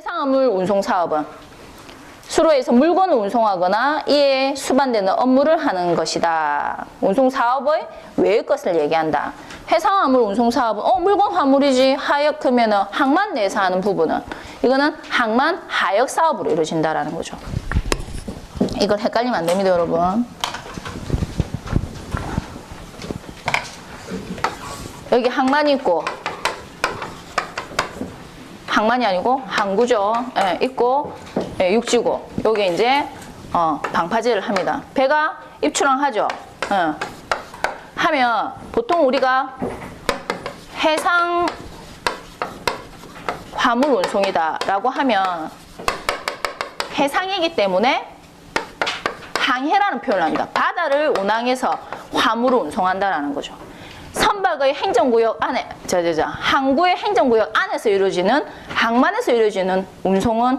해상화물 운송 사업은 수로에서 물건을 운송하거나 이에 수반되는 업무를 하는 것이다. 운송 사업의 외의 것을 얘기한다. 해상화물 운송 사업은 물건 화물이지 하역 그러면은 항만 내에서 하는 부분은 이거는 항만 하역 사업으로 이루어진다라는 거죠. 이걸 헷갈리면 안 됩니다, 여러분. 여기 항만이 있고 항만이 아니고 항구죠. 예, 있고 예, 육지고 여기 이제 방파제를 합니다. 배가 입출항하죠. 예. 하면 보통 우리가 해상 화물 운송이다라고 하면 해상이기 때문에 항해라는 표현을 합니다. 바다를 운항해서 화물을 운송한다라는 거죠. 선박의 행정구역 안에, 항구의 행정구역 안에서 이루어지는, 항만에서 이루어지는 운송은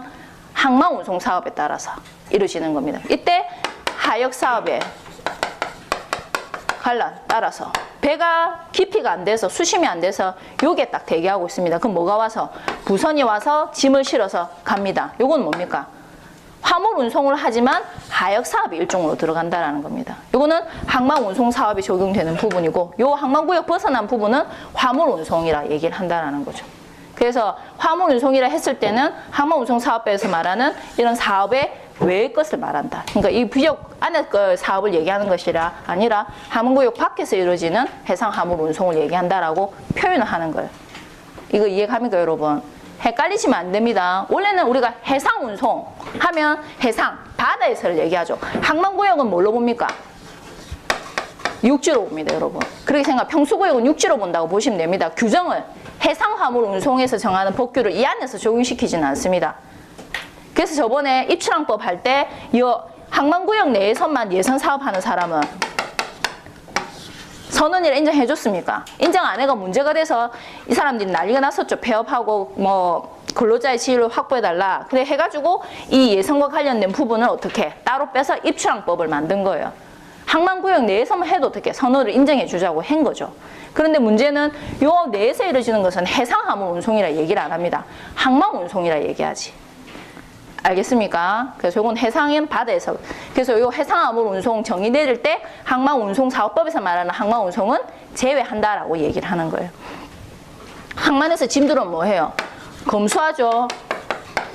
항만 운송 사업에 따라서 이루어지는 겁니다. 이때 하역 사업에 관련 따라서 배가 깊이가 안 돼서 수심이 안 돼서 요게 딱 대기하고 있습니다. 그럼 뭐가 와서? 부선이 와서 짐을 실어서 갑니다. 요건 뭡니까? 화물 운송을 하지만 하역 사업이 일종으로 들어간다라는 겁니다. 요거는 항만 운송 사업이 적용되는 부분이고 요 항만구역 벗어난 부분은 화물 운송이라 얘기를 한다라는 거죠. 그래서 화물 운송이라 했을 때는 항만 운송 사업에서 말하는 이런 사업의 외의 것을 말한다. 그러니까 이 구역 안에 그 사업을 얘기하는 것이라 아니라 항만구역 밖에서 이루어지는 해상 화물 운송을 얘기한다라고 표현을 하는 거예요. 이거 이해갑니까, 여러분? 헷갈리시면 안 됩니다. 원래는 우리가 해상 운송 하면 해상, 바다에서를 얘기하죠. 항만구역은 뭘로 봅니까? 육지로 봅니다, 여러분. 그렇게 생각, 평수구역은 육지로 본다고 보시면 됩니다. 규정을 해상 화물 운송에서 정하는 법규를 이 안에서 적용시키지는 않습니다. 그래서 저번에 입출항법 할 때 이 항만구역 내에서만 예선 사업하는 사람은 선언이라 인정해 줬습니까? 인정 안 해가 문제가 돼서 이 사람들이 난리가 났었죠. 폐업하고 뭐 근로자의 지위를 확보해달라. 그래 해가지고 이 예선과 관련된 부분을 어떻게 따로 빼서 입출항법을 만든 거예요. 항만구역 내에서만 해도 어떻게 선언을 인정해 주자고 한 거죠. 그런데 문제는 요 내에서 이루어지는 것은 해상화물 운송이라 얘기를 안 합니다. 항만 운송이라 얘기하지. 알겠습니까? 그래서 이건 해상인 바다에서. 그래서 이 해상화물 운송 정의 내릴 때 항만 운송 사업법에서 말하는 항만 운송은 제외한다라고 얘기를 하는 거예요. 항만에서 짐들은 뭐 해요? 검수하죠.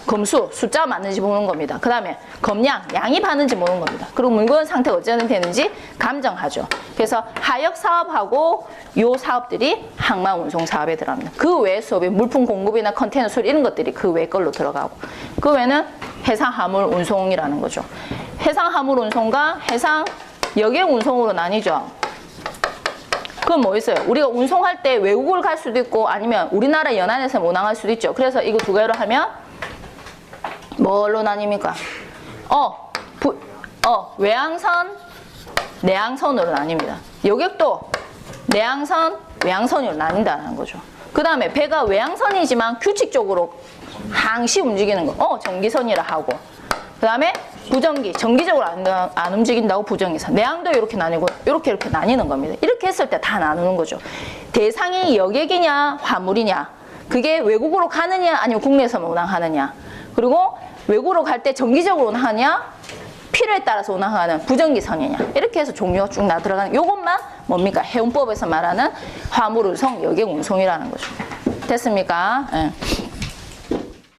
검수, 숫자가 맞는지 보는 겁니다. 그 다음에 검량, 양이 받는지 보는 겁니다. 그리고 물건 상태가 어찌 되는지 감정하죠. 그래서 하역 사업하고 요 사업들이 항만 운송 사업에 들어갑니다. 그 외 수업이 물품 공급이나 컨테이너 수리 이런 것들이 그 외 걸로 들어가고 그 외는 해상 화물 운송이라는 거죠. 해상 화물 운송과 해상 여객 운송으로 나뉘죠. 그건 뭐 있어요? 우리가 운송할 때 외국을 갈 수도 있고 아니면 우리나라 연안에서 운항할 수도 있죠. 그래서 이거 두 개로 하면 뭘로 나뉩니까? 외항선, 내항선으로 나뉩니다. 여객도 내항선, 외항선으로 나뉜다는 거죠. 그 다음에 배가 외항선이지만 규칙적으로 항시 움직이는 거, 정기선이라 하고. 그 다음에 부정기, 정기적으로 안 움직인다고 부정기선. 내항도 이렇게 나뉘고, 이렇게 나뉘는 겁니다. 이렇게 했을 때 다 나누는 거죠. 대상이 여객이냐, 화물이냐. 그게 외국으로 가느냐, 아니면 국내에서만 운항하느냐. 그리고 외국으로 갈 때 정기적으로 운항하냐, 필요에 따라서 운항하는 부정기선이냐. 이렇게 해서 종류가 쭉 들어가는 요것만 뭡니까? 해운법에서 말하는 화물 운송, 여객 운송이라는 거죠. 됐습니까? 예.